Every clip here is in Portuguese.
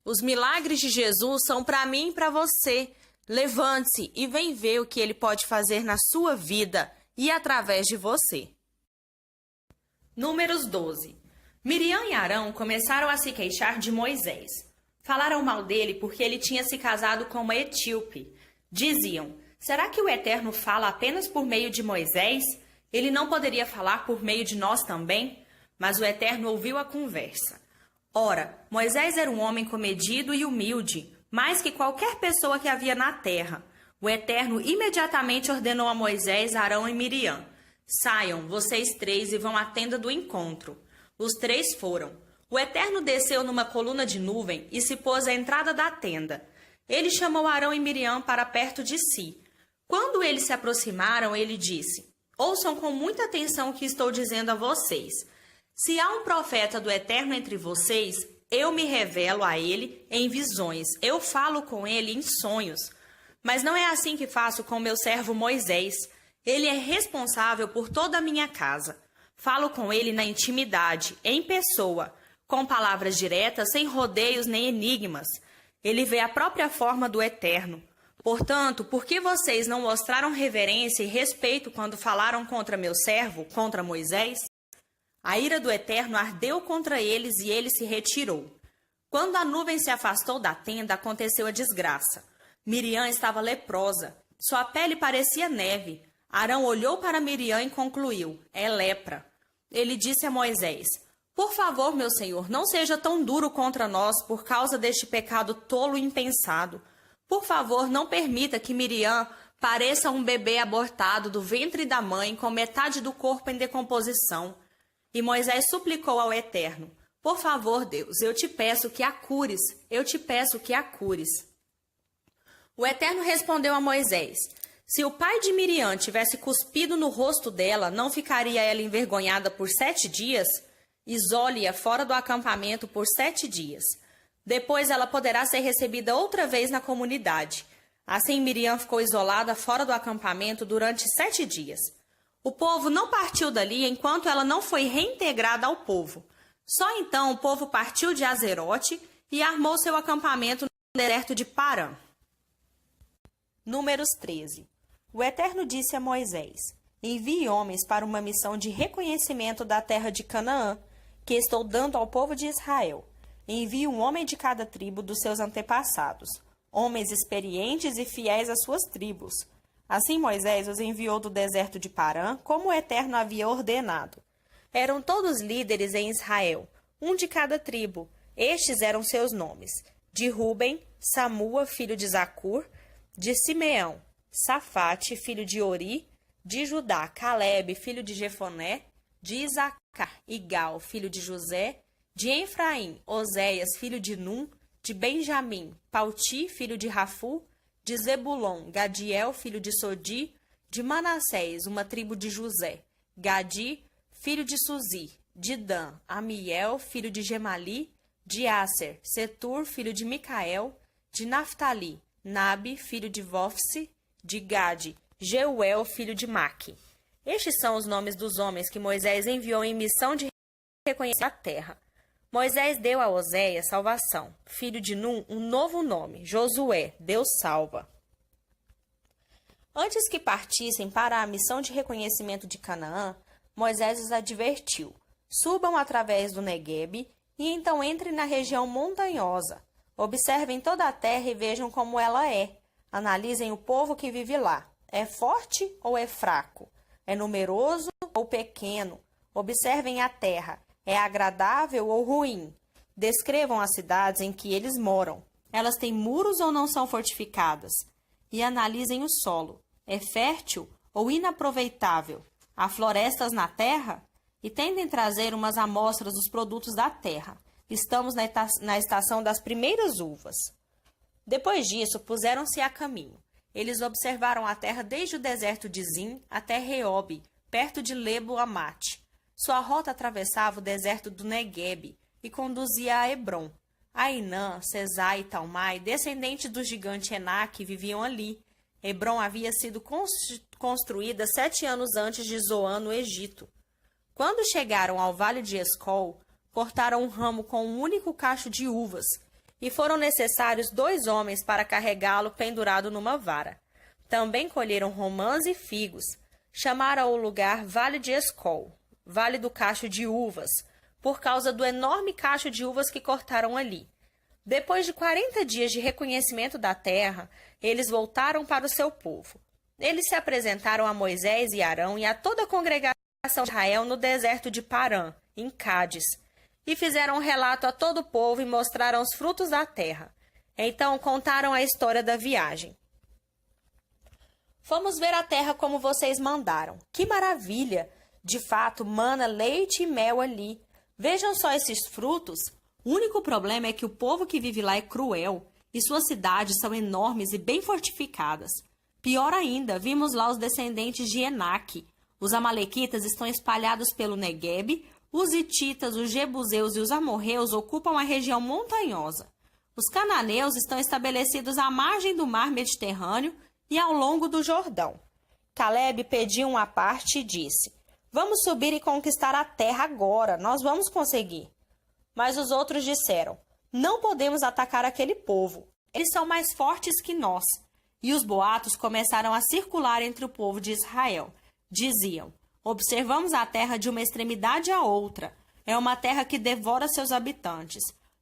Os milagres de Jesus são para mim e para você. Levante-se e vem ver o que ele pode fazer na sua vida e através de você. Números 12. Miriam e Arão começaram a se queixar de Moisés. Falaram mal dele porque ele tinha se casado com uma etíope. Diziam: será que o Eterno fala apenas por meio de Moisés? Ele não poderia falar por meio de nós também? Mas o Eterno ouviu a conversa. Ora, Moisés era um homem comedido e humilde, mais que qualquer pessoa que havia na terra. O Eterno imediatamente ordenou a Moisés, Arão e Miriam: saiam, vocês três, e vão à tenda do encontro. Os três foram. O Eterno desceu numa coluna de nuvem e se pôs à entrada da tenda. Ele chamou Arão e Miriam para perto de si. Quando eles se aproximaram, ele disse: ouçam com muita atenção o que estou dizendo a vocês. Se há um profeta do Eterno entre vocês, eu me revelo a ele em visões, eu falo com ele em sonhos. Mas não é assim que faço com meu servo Moisés. Ele é responsável por toda a minha casa. Falo com ele na intimidade, em pessoa, com palavras diretas, sem rodeios nem enigmas. Ele vê a própria forma do Eterno. Portanto, por que vocês não mostraram reverência e respeito quando falaram contra meu servo, contra Moisés? A ira do Eterno ardeu contra eles e ele se retirou. Quando a nuvem se afastou da tenda, aconteceu a desgraça. Miriam estava leprosa. Sua pele parecia neve. Arão olhou para Miriam e concluiu: é lepra. Ele disse a Moisés: por favor, meu senhor, não seja tão duro contra nós por causa deste pecado tolo e impensado. Por favor, não permita que Miriam pareça um bebê abortado do ventre da mãe com metade do corpo em decomposição. E Moisés suplicou ao Eterno: por favor, Deus, eu te peço que a cures, eu te peço que a cures. O Eterno respondeu a Moisés: se o pai de Miriam tivesse cuspido no rosto dela, não ficaria ela envergonhada por 7 dias? Isole-a fora do acampamento por 7 dias. Depois ela poderá ser recebida outra vez na comunidade. Assim Miriam ficou isolada fora do acampamento durante 7 dias. O povo não partiu dali enquanto ela não foi reintegrada ao povo. Só então o povo partiu de Azerote e armou seu acampamento no deserto de Parã. Números 13. O Eterno disse a Moisés: envie homens para uma missão de reconhecimento da terra de Canaã, que estou dando ao povo de Israel. Envie um homem de cada tribo dos seus antepassados, homens experientes e fiéis às suas tribos. Assim Moisés os enviou do deserto de Parã, como o Eterno havia ordenado. Eram todos líderes em Israel, um de cada tribo. Estes eram seus nomes: de Ruben, Samua, filho de Zacur; de Simeão, Safate, filho de Ori; de Judá, Calebe, filho de Jefoné; de Isacar, Igal, filho de José; de Efraim, Oséias, filho de Num; de Benjamim, Pauti, filho de Rafu; de Zebulon, Gadiel, filho de Sodi; de Manassés, uma tribo de José, Gadi, filho de Suzi; de Dan, Amiel, filho de Gemali; de Aser, Setur, filho de Micael; de Naftali, Nabi, filho de Vofsi; de Gade, Jeuel, filho de Maque. Estes são os nomes dos homens que Moisés enviou em missão de reconhecer a terra. Moisés deu a Oséias salvação, filho de Num, um novo nome: Josué, Deus salva. Antes que partissem para a missão de reconhecimento de Canaã, Moisés os advertiu: subam através do Neguebe e então entrem na região montanhosa. Observem toda a terra e vejam como ela é. Analisem o povo que vive lá. É forte ou é fraco? É numeroso ou pequeno? Observem a terra. É agradável ou ruim? Descrevam as cidades em que eles moram. Elas têm muros ou não são fortificadas? E analisem o solo. É fértil ou inaproveitável? Há florestas na terra? E tentem trazer umas amostras dos produtos da terra. Estamos na estação das primeiras uvas. Depois disso, puseram-se a caminho. Eles observaram a terra desde o deserto de Zin até Reobe, perto de Lebo-Amate. Sua rota atravessava o deserto do Neguebe e conduzia a Hebron. Ainã, Sesai e Talmai, descendentes do gigante Enaque, viviam ali. Hebron havia sido construída 7 anos antes de Zoan, no Egito. Quando chegaram ao vale de Escol, cortaram um ramo com um único cacho de uvas e foram necessários 2 homens para carregá-lo pendurado numa vara. Também colheram romãs e figos. Chamaram o lugar Vale de Escol, Vale do Cacho de Uvas, por causa do enorme cacho de uvas que cortaram ali. Depois de 40 dias de reconhecimento da terra, eles voltaram para o seu povo. Eles se apresentaram a Moisés e Arão e a toda a congregação de Israel no deserto de Parã, em Cádiz, e fizeram um relato a todo o povo e mostraram os frutos da terra. Então contaram a história da viagem. Fomos ver a terra como vocês mandaram. Que maravilha! De fato, mana leite e mel ali. Vejam só esses frutos. O único problema é que o povo que vive lá é cruel e suas cidades são enormes e bem fortificadas. Pior ainda, vimos lá os descendentes de Enaque. Os amalequitas estão espalhados pelo Neguebe, os hititas, os jebuseus e os amorreus ocupam a região montanhosa. Os cananeus estão estabelecidos à margem do mar Mediterrâneo e ao longo do Jordão. Calebe pediu uma parte e disse: Vamos subir e conquistar a terra agora, nós vamos conseguir. Mas os outros disseram: Não podemos atacar aquele povo, eles são mais fortes que nós. E os boatos começaram a circular entre o povo de Israel. Diziam: Observamos a terra de uma extremidade à outra. É uma terra que devora seus habitantes.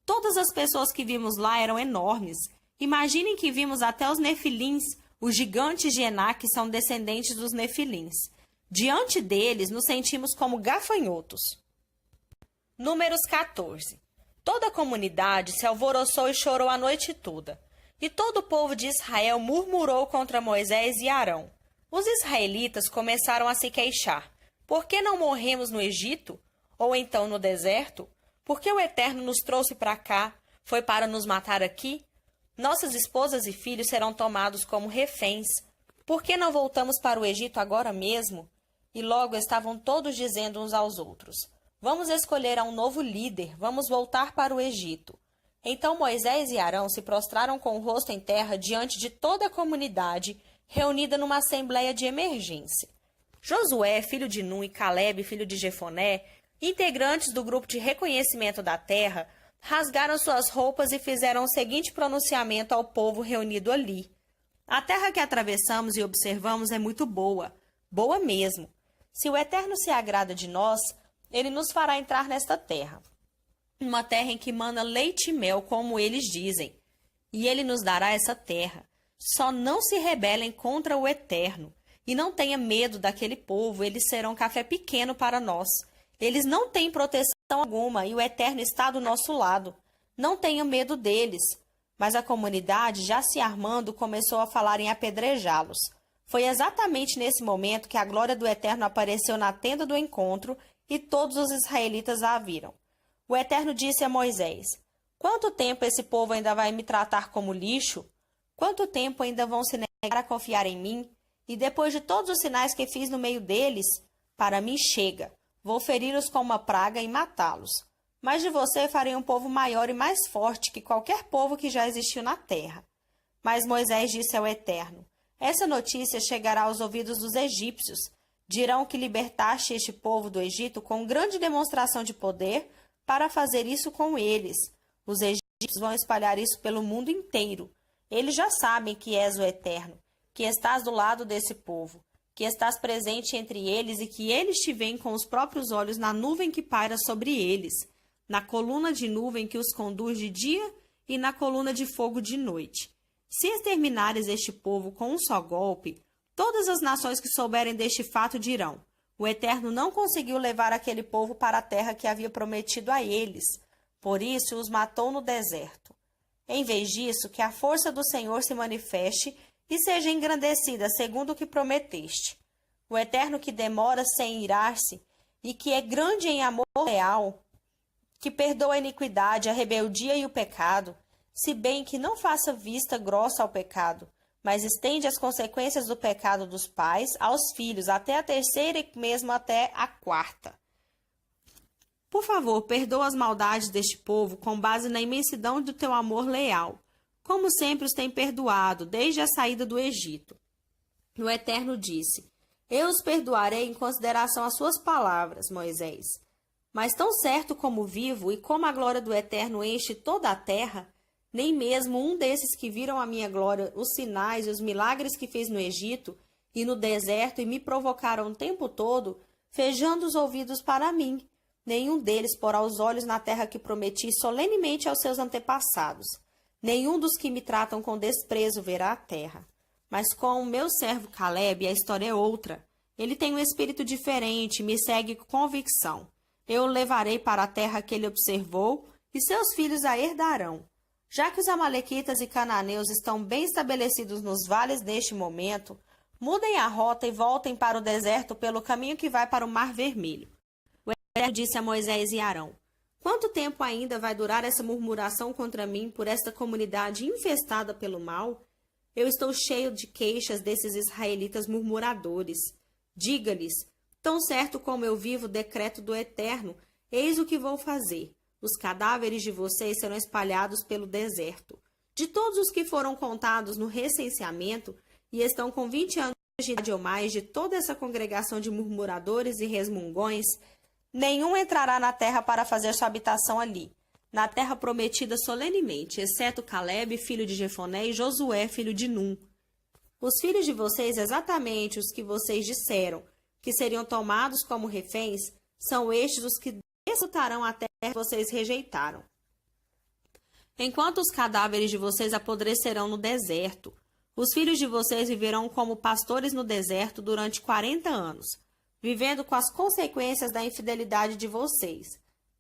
Todas as pessoas que vimos lá eram enormes. Imaginem que vimos até os nefilins. Os gigantes de Enaque são descendentes dos nefilins. Diante deles, nos sentimos como gafanhotos. Números 14. Toda a comunidade se alvoroçou e chorou a noite toda. E todo o povo de Israel murmurou contra Moisés e Arão. Os israelitas começaram a se queixar. Por que não morremos no Egito? Ou então no deserto? Por que o Eterno nos trouxe para cá? Foi para nos matar aqui? Nossas esposas e filhos serão tomados como reféns. Por que não voltamos para o Egito agora mesmo? E logo estavam todos dizendo uns aos outros: Vamos escolher um novo líder, vamos voltar para o Egito. Então Moisés e Arão se prostraram com o rosto em terra diante de toda a comunidade, reunida numa assembleia de emergência. Josué, filho de Nun, e Calebe, filho de Jefoné, integrantes do grupo de reconhecimento da terra, rasgaram suas roupas e fizeram o seguinte pronunciamento ao povo reunido ali: A terra que atravessamos e observamos é muito boa, boa mesmo. Se o Eterno se agrada de nós, ele nos fará entrar nesta terra, uma terra em que mana leite e mel, como eles dizem, e ele nos dará essa terra. Só não se rebelem contra o Eterno, e não tenha medo daquele povo, eles serão café pequeno para nós. Eles não têm proteção alguma, e o Eterno está do nosso lado. Não tenham medo deles. Mas a comunidade, já se armando, começou a falar em apedrejá-los. Foi exatamente nesse momento que a glória do Eterno apareceu na tenda do encontro, e todos os israelitas a viram. O Eterno disse a Moisés: Quanto tempo esse povo ainda vai me tratar como lixo? Quanto tempo ainda vão se negar a confiar em mim? E depois de todos os sinais que fiz no meio deles, para mim chega. Vou feri-los com uma praga e matá-los. Mas de você farei um povo maior e mais forte que qualquer povo que já existiu na terra. Mas Moisés disse ao Eterno: Essa notícia chegará aos ouvidos dos egípcios. Dirão que libertaste este povo do Egito com grande demonstração de poder para fazer isso com eles. Os egípcios vão espalhar isso pelo mundo inteiro. Eles já sabem que és o Eterno, que estás do lado desse povo, que estás presente entre eles e que eles te veem com os próprios olhos na nuvem que paira sobre eles, na coluna de nuvem que os conduz de dia e na coluna de fogo de noite. Se exterminares este povo com um só golpe, todas as nações que souberem deste fato dirão: O Eterno não conseguiu levar aquele povo para a terra que havia prometido a eles, por isso os matou no deserto. Em vez disso, que a força do Senhor se manifeste e seja engrandecida segundo o que prometeste. O Eterno que demora sem irar-se e que é grande em amor leal, que perdoa a iniquidade, a rebeldia e o pecado, se bem que não faça vista grossa ao pecado, mas estende as consequências do pecado dos pais aos filhos, até a terceira e mesmo até a quarta. Por favor, perdoa as maldades deste povo com base na imensidão do teu amor leal, como sempre os tem perdoado desde a saída do Egito. O Eterno disse: Eu os perdoarei em consideração às suas palavras, Moisés. Mas tão certo como vivo e como a glória do Eterno enche toda a terra, nem mesmo um desses que viram a minha glória, os sinais e os milagres que fiz no Egito e no deserto e me provocaram o tempo todo, fechando os ouvidos para mim. Nenhum deles porá os olhos na terra que prometi solenemente aos seus antepassados. Nenhum dos que me tratam com desprezo verá a terra. Mas com o meu servo Caleb, a história é outra. Ele tem um espírito diferente, me segue com convicção. Eu o levarei para a terra que ele observou, e seus filhos a herdarão. Já que os amalequitas e cananeus estão bem estabelecidos nos vales neste momento, mudem a rota e voltem para o deserto pelo caminho que vai para o Mar Vermelho. O Eterno disse a Moisés e Arão: quanto tempo ainda vai durar essa murmuração contra mim por esta comunidade infestada pelo mal? Eu estou cheio de queixas desses israelitas murmuradores. Diga-lhes: tão certo como eu vivo o decreto do Eterno, eis o que vou fazer. Os cadáveres de vocês serão espalhados pelo deserto. De todos os que foram contados no recenseamento e estão com 20 anos de idade ou mais, de toda essa congregação de murmuradores e resmungões, nenhum entrará na terra para fazer sua habitação ali, na terra prometida solenemente, exceto Caleb, filho de Jefoné, e Josué, filho de Num. Os filhos de vocês, exatamente os que vocês disseram, que seriam tomados como reféns, são estes os que desfrutarão a terra que vocês rejeitaram. Enquanto os cadáveres de vocês apodrecerão no deserto, os filhos de vocês viverão como pastores no deserto durante 40 anos, vivendo com as consequências da infidelidade de vocês,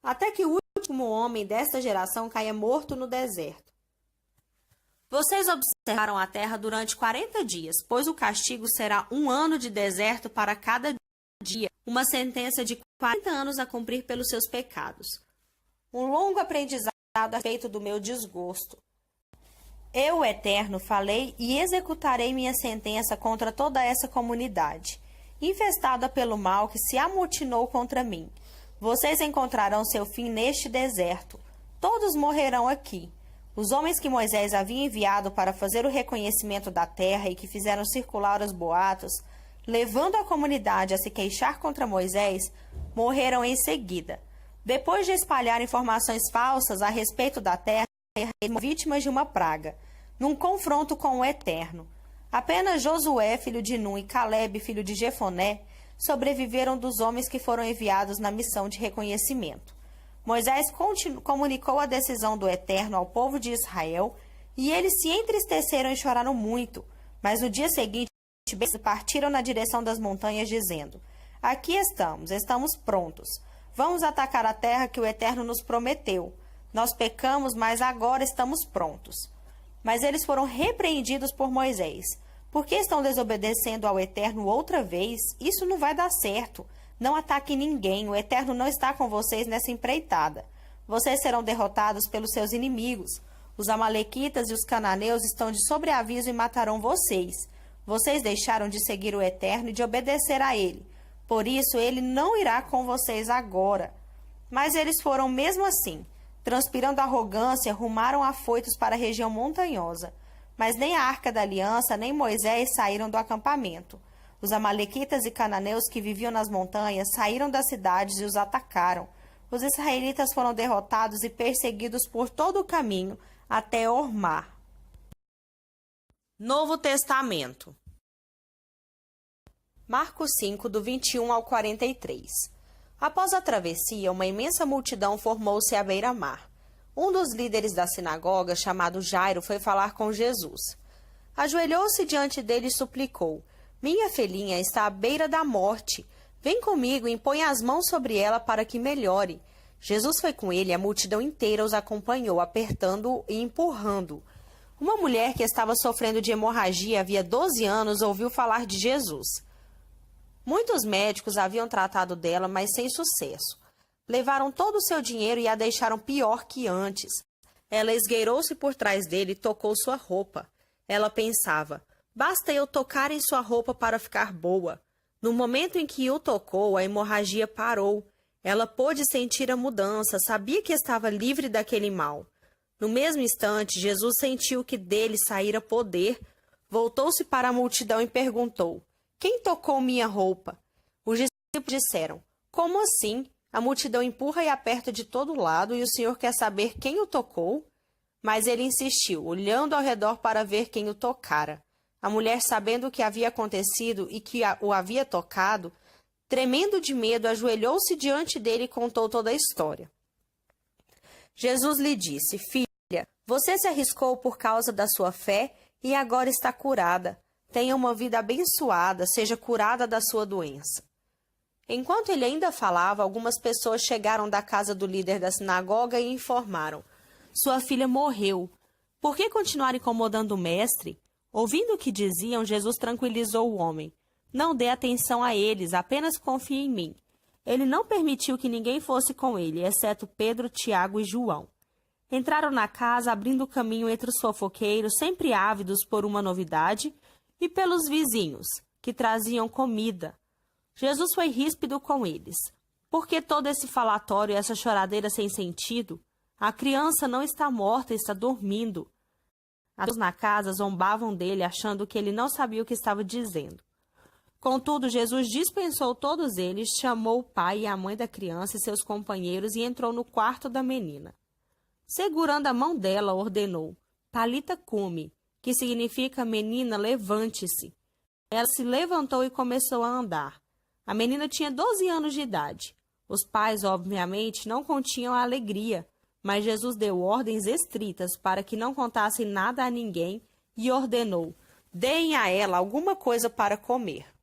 até que o último homem desta geração caia morto no deserto. Vocês observaram a terra durante 40 dias, pois o castigo será 1 ano de deserto para cada dia, uma sentença de 40 anos a cumprir pelos seus pecados. Um longo aprendizado a respeito do meu desgosto. Eu, o Eterno, falei e executarei minha sentença contra toda essa comunidade, infestada pelo mal que se amotinou contra mim. Vocês encontrarão seu fim neste deserto. Todos morrerão aqui. Os homens que Moisés havia enviado para fazer o reconhecimento da terra e que fizeram circular os boatos, levando a comunidade a se queixar contra Moisés, morreram em seguida. Depois de espalhar informações falsas a respeito da terra, vítimas de uma praga, num confronto com o Eterno. Apenas Josué, filho de Num, e Caleb, filho de Jefoné, sobreviveram dos homens que foram enviados na missão de reconhecimento. Moisés comunicou a decisão do Eterno ao povo de Israel, e eles se entristeceram e choraram muito, mas no dia seguinte partiram na direção das montanhas, dizendo: aqui estamos prontos. Vamos atacar a terra que o Eterno nos prometeu. Nós pecamos, mas agora estamos prontos. Mas eles foram repreendidos por Moisés. Por que estão desobedecendo ao Eterno outra vez? Isso não vai dar certo. Não ataquem ninguém. O Eterno não está com vocês nessa empreitada. Vocês serão derrotados pelos seus inimigos. Os amalequitas e os cananeus estão de sobreaviso e matarão vocês. Vocês deixaram de seguir o Eterno e de obedecer a ele. Por isso, ele não irá com vocês agora. Mas eles foram mesmo assim. Transpirando arrogância, rumaram afoitos para a região montanhosa. Mas nem a Arca da Aliança, nem Moisés saíram do acampamento. Os amalequitas e cananeus que viviam nas montanhas saíram das cidades e os atacaram. Os israelitas foram derrotados e perseguidos por todo o caminho, até Ormá. Novo Testamento. Marcos 5, do 21 ao 43. Após a travessia, uma imensa multidão formou-se à beira-mar. Um dos líderes da sinagoga, chamado Jairo, foi falar com Jesus. Ajoelhou-se diante dele e suplicou: minha filhinha está à beira da morte. Vem comigo e põe as mãos sobre ela para que melhore. Jesus foi com ele e a multidão inteira os acompanhou, apertando-o e empurrando-o. Uma mulher que estava sofrendo de hemorragia havia 12 anos ouviu falar de Jesus. Muitos médicos haviam tratado dela, mas sem sucesso. Levaram todo o seu dinheiro e a deixaram pior que antes. Ela esgueirou-se por trás dele e tocou sua roupa. Ela pensava: basta eu tocar em sua roupa para ficar boa. No momento em que o tocou, a hemorragia parou. Ela pôde sentir a mudança, sabia que estava livre daquele mal. No mesmo instante, Jesus sentiu que dele saíra poder. Voltou-se para a multidão e perguntou: quem tocou minha roupa? Os discípulos disseram: como assim? A multidão empurra e aperta de todo lado e o Senhor quer saber quem o tocou? Mas ele insistiu, olhando ao redor para ver quem o tocara. A mulher, sabendo o que havia acontecido e que o havia tocado, tremendo de medo, ajoelhou-se diante dele e contou toda a história. Jesus lhe disse: Filha, você se arriscou por causa da sua fé e agora está curada. Tenha uma vida abençoada, seja curada da sua doença. Enquanto ele ainda falava, algumas pessoas chegaram da casa do líder da sinagoga e informaram: Sua filha morreu. Por que continuar incomodando o mestre? Ouvindo o que diziam, Jesus tranquilizou o homem. Não dê atenção a eles, apenas confie em mim. Ele não permitiu que ninguém fosse com ele, exceto Pedro, Tiago e João. Entraram na casa, abrindo caminho entre os fofoqueiros, sempre ávidos por uma novidade, e pelos vizinhos, que traziam comida. Jesus foi ríspido com eles. Por que todo esse falatório e essa choradeira sem sentido? A criança não está morta, está dormindo. Todos na casa zombavam dele, achando que ele não sabia o que estava dizendo. Contudo, Jesus dispensou todos eles, chamou o pai e a mãe da criança e seus companheiros e entrou no quarto da menina. Segurando a mão dela, ordenou: Talita cumi, que significa menina, levante-se. Ela se levantou e começou a andar. A menina tinha 12 anos de idade. Os pais, obviamente, não continham a alegria, mas Jesus deu ordens estritas para que não contassem nada a ninguém e ordenou: Deem a ela alguma coisa para comer.